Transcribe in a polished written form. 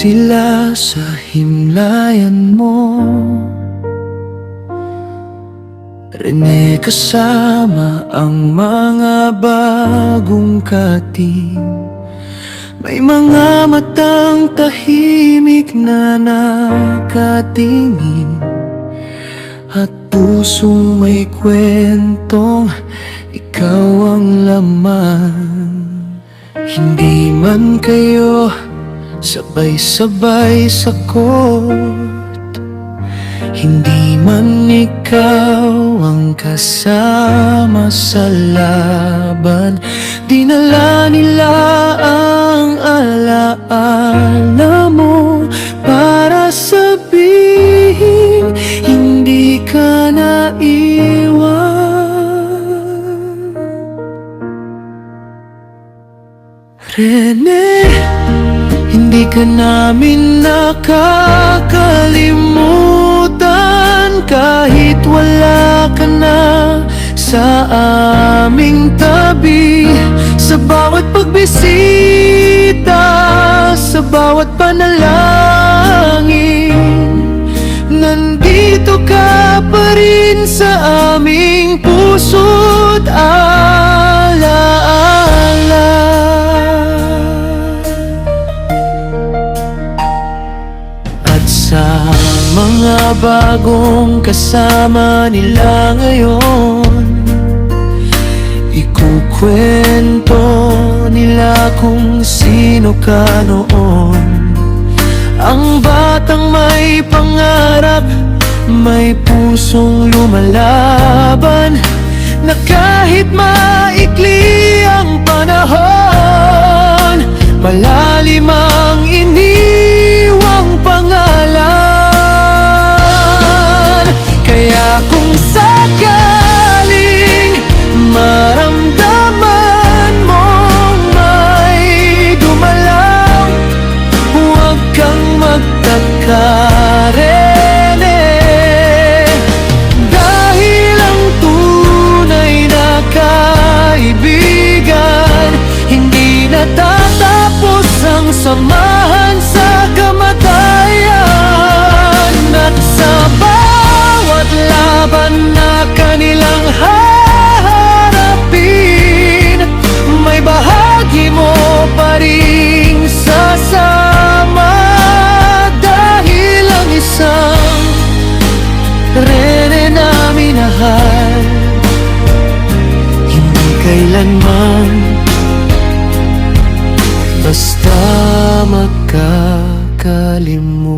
sila sa himlayan mo. Rene kasama ang mga bagong kating, may mga matang tahimik na nakatingin, at pusong may kwentong ikaw ang laman. Hindi man kayo sabay-sabay sakot, hindi man ikaw ang kasama sa laban, dinala nila ang alaala mo para sabihin hindi ka naiwan. Rene, hindi ka namin nakakalimutan, kahit wala ka na sa aming tabi. Sa bawat pagbisita, sa bawat panalangin, nandito ka pa rin sa aming puso't alaala. At sa mga bagong kasama nila ngayon, ikukwento nila kung sino ka noon. Ang batang may pangarap, may pusong lumalaban, na kahit maikli ang panahon, malalim ang iniwang pangalan. Kaya kung sakaling maramdaman mong may gumalaw, huwag kang magtaka, Rene, dahil ang tunay na kaibigan hindi natatapos ang samahan sa kamatayan. At sa bawat laban na kanilang haharapin, may bahagi mo pa ring sasama, dahil ang isang Rene na minahal hindi kailanman basta magkakalimutan.